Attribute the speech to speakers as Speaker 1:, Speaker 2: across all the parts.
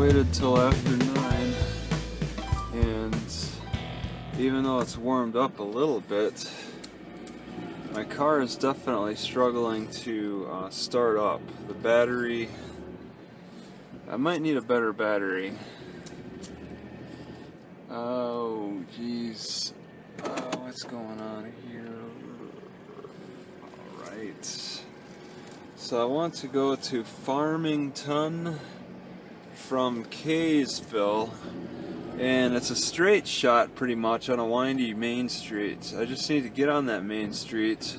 Speaker 1: waited till after 9, and even though it's warmed up a little bit, my car is definitely struggling to start up. The battery, I might need a better battery. Oh geez, what's going on here? Alright, so I want to go to Farmington from Kaysville, and it's a straight shot pretty much on a windy main street. I just need to get on that main street,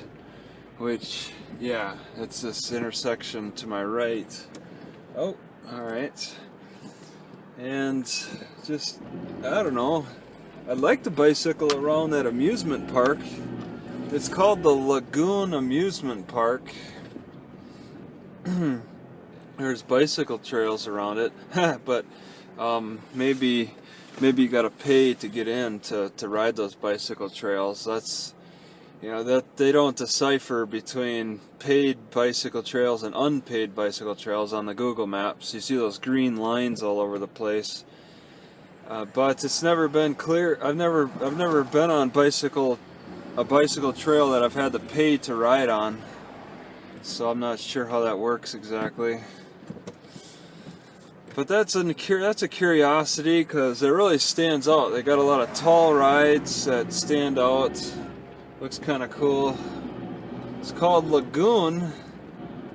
Speaker 1: which, yeah, it's this intersection to my right. Oh, alright. And just, I don't know, I'd like to bicycle around that amusement park. It's called the Lagoon Amusement Park. There's bicycle trails around it, but maybe you gotta pay to get in to ride those bicycle trails. That's, you know, that they don't decipher between paid bicycle trails and unpaid bicycle trails on the Google Maps. You see those green lines all over the place, but it's never been clear. I've never been on a bicycle trail that I've had to pay to ride on, so I'm not sure how that works exactly. But that's a curiosity, because it really stands out. They got a lot of tall rides that stand out. Looks kind of cool. It's called Lagoon,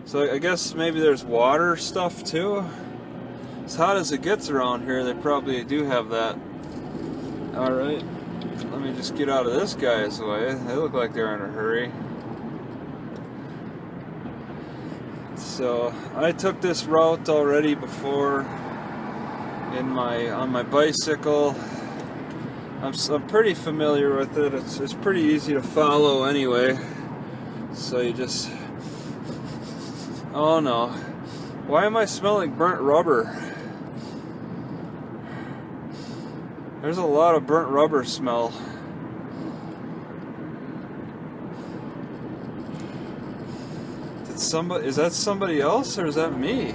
Speaker 1: so I guess maybe there's water stuff too. As hot as it gets around here, they probably do have that. Alright, let me just get out of this guy's way. They look like they're in a hurry. So I took this route already before on my bicycle. I'm pretty familiar with it. It's pretty easy to follow anyway. So you just, oh no, why am I smelling burnt rubber? There's a lot of burnt rubber smell. Is that somebody else, or is that me?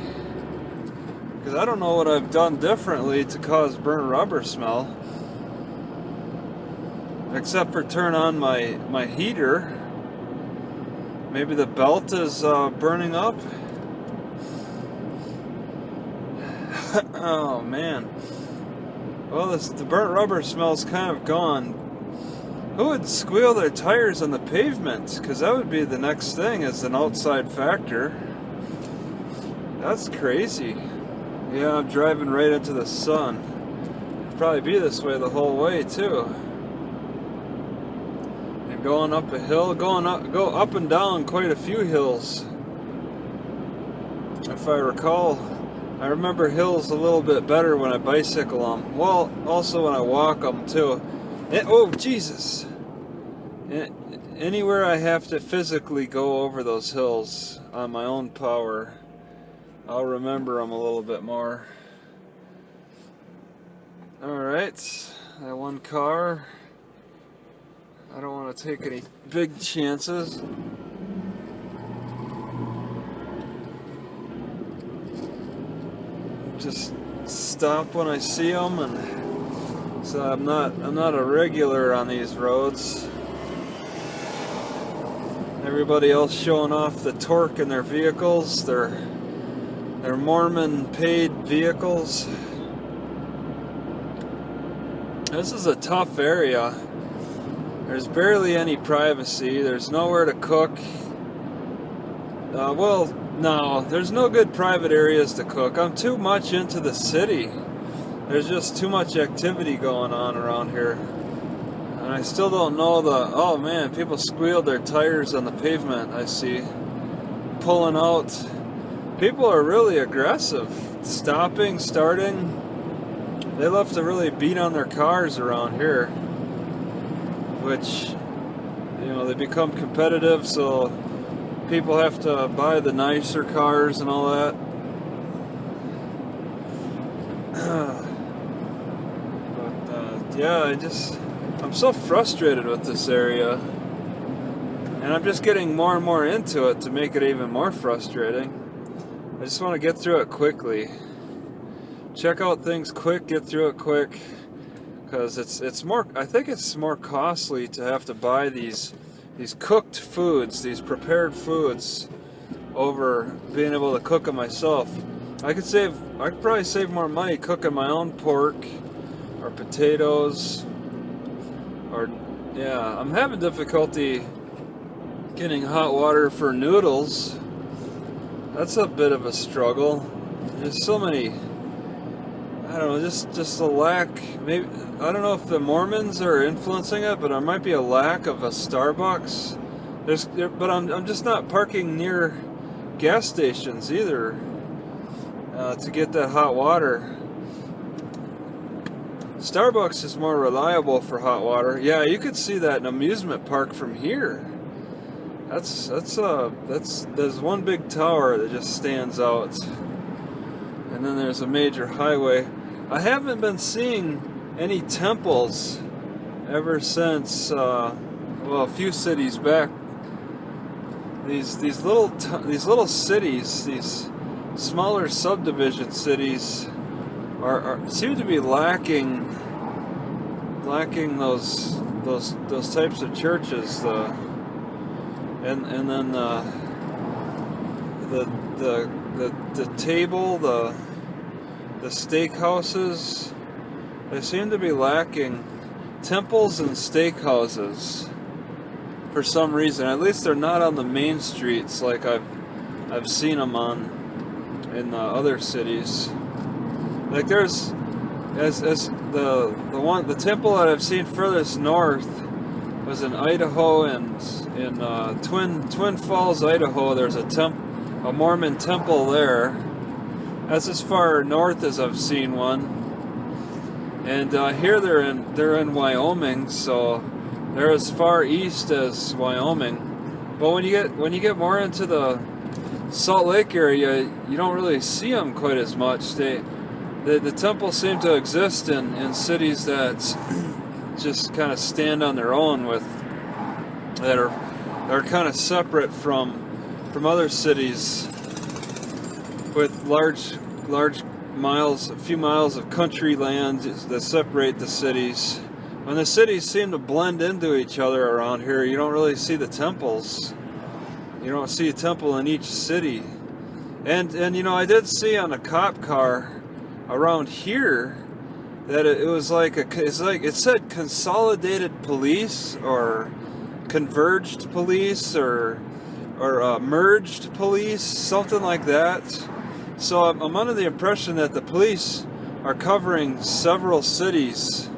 Speaker 1: Because I don't know what I've done differently to cause burnt rubber smell, except for turn on my heater. Maybe the belt is burning up. Oh man. Well, the burnt rubber smell's kind of gone. Who would squeal their tires on the pavement? Because that would be the next thing, as an outside factor. That's crazy. Yeah, I'm driving right into the sun. It'd probably be this way the whole way too. And going up a hill, go up and down quite a few hills. If I recall, I remember hills a little bit better when I bicycle them. Well, also when I walk them too. Oh, Jesus! Anywhere I have to physically go over those hills on my own power, I'll remember them a little bit more. Alright, that one car. I don't want to take any big chances. Just stop when I see them, and so I'm not a regular on these roads. Everybody else showing off the torque in their vehicles, their Mormon paid vehicles. This is a tough area. There's barely any privacy. There's nowhere to cook. Well, no, there's no good private areas to cook. I'm too much into the city. There's just too much activity going on around here. And I still don't know oh man, people squealed their tires on the pavement, I see. Pulling out. People are really aggressive. Stopping, starting. They love to really beat on their cars around here. Which, you know, they become competitive, so people have to buy the nicer cars and all that. Yeah, I'm so frustrated with this area, and I'm just getting more and more into it to make it even more frustrating. I just want to get through it quickly. check out things quick, get through it quick, because it's more. I think it's more costly to have to buy these cooked foods, these prepared foods, over being able to cook them myself. I could probably save more money cooking my own pork or potatoes, or yeah, I'm having difficulty getting hot water for noodles. That's a bit of a struggle. There's so many, I don't know, just a lack. Maybe, I don't know if the Mormons are influencing it, but there might be a lack of a Starbucks. But I'm just not parking near gas stations either to get that hot water. Starbucks is more reliable for hot water. Yeah, you could see that in amusement park from here. There's one big tower that just stands out, and then there's a major highway. I haven't been seeing any temples ever since a few cities back. These little cities, these smaller subdivision cities, seem to be lacking those types of churches. And then the table, the steakhouses, they seem to be lacking temples and steakhouses for some reason. At least they're not on the main streets like I've seen them on in other cities. Like there's the temple that I've seen furthest north was in Idaho, and in Twin Falls, Idaho. There's a Mormon temple there. That's as far north as I've seen one. And here they're in Wyoming, so they're as far east as Wyoming. But when you get more into the Salt Lake area, you don't really see them quite as much. The temples seem to exist in cities that just kind of stand on their own, that are kind of separate from other cities, with large miles, a few miles of country land that separate the cities. When the cities seem to blend into each other around here, you don't really see the temples. You don't see a temple in each city. And I did see on a cop car around here that it was it said consolidated police or converged police or merged police, something like that. So I'm under the impression that the police are covering several cities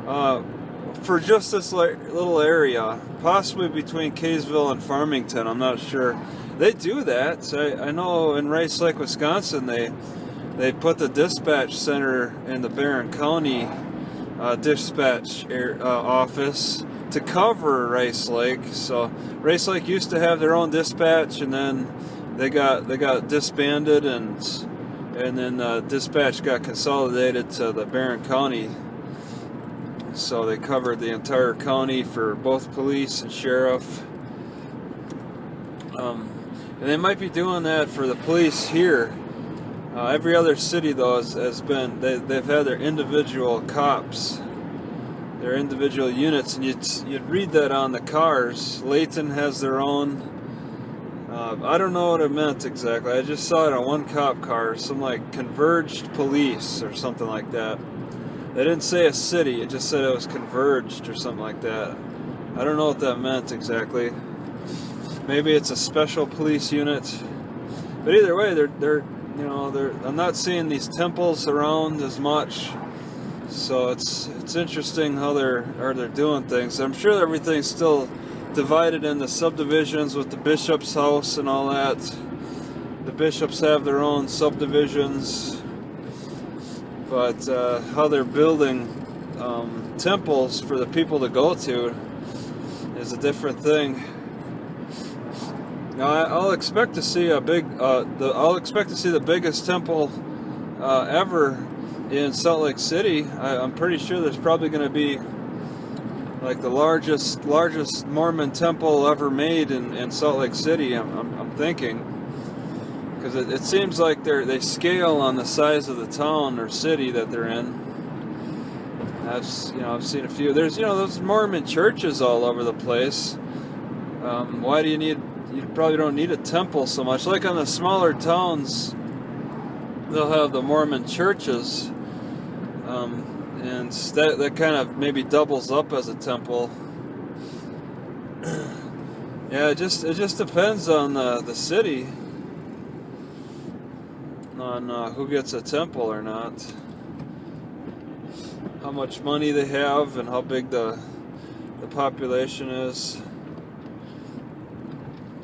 Speaker 1: for just this little area, possibly between Kaysville and Farmington. I'm not sure. They do that. I know in Rice Lake, Wisconsin, they put the dispatch center in the Barron County dispatch office to cover Rice Lake. So Rice Lake used to have their own dispatch, and then they got disbanded, and then dispatch got consolidated to the Barron County. So they covered the entire county for both police and sheriff. And they might be doing that for the police here. Every other city, though, has been, they've had their individual cops, their individual units, and you'd read that on the cars. Layton has their own. I don't know what it meant exactly. I just saw it on one cop car, some like converged police or something like that. They didn't say a city, it just said it was converged or something like that. I don't know what that meant exactly. Maybe it's a special police unit. But either way, I'm not seeing these temples around as much. So it's interesting how they're doing things. I'm sure everything's still divided into subdivisions with the bishop's house and all that. The bishops have their own subdivisions. But how they're building temples for the people to go to is a different thing. Now I'll expect to see the biggest temple ever in Salt Lake City. I'm pretty sure there's probably going to be like the largest Mormon temple ever made in Salt Lake City. I'm thinking, because it seems like they scale on the size of the town or city that they're in. I've seen a few. There's those Mormon churches all over the place. Why do you probably don't need a temple so much. Like on the smaller towns, they'll have the Mormon churches, and that kind of maybe doubles up as a temple. Yeah, it just depends on the city, on who gets a temple or not, how much money they have, and how big the population is.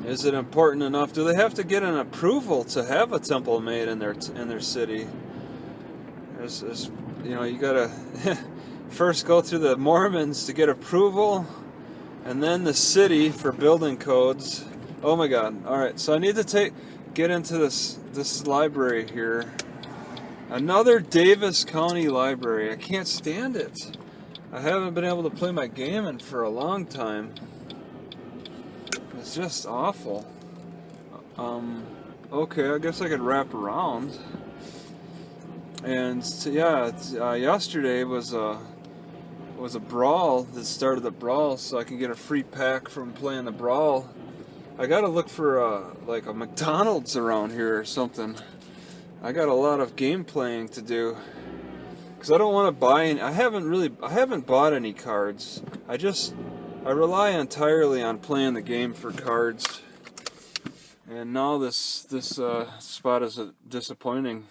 Speaker 1: Is it important enough? Do they have to get an approval to have a temple made in their city? You gotta first go through the Mormons to get approval, and then the city for building codes. Oh my God! All right, so I need to get into this library here. Another Davis County library. I can't stand it. I haven't been able to play my game for a long time. It's just awful. Okay, I guess I could wrap around. And yesterday was a brawl. The start of the brawl, so I can get a free pack from playing the brawl. I gotta look for like a McDonald's around here or something. I got a lot of game playing to do, because I don't want to buy any. I haven't bought any cards. I rely entirely on playing the game for cards, and now this spot is disappointing.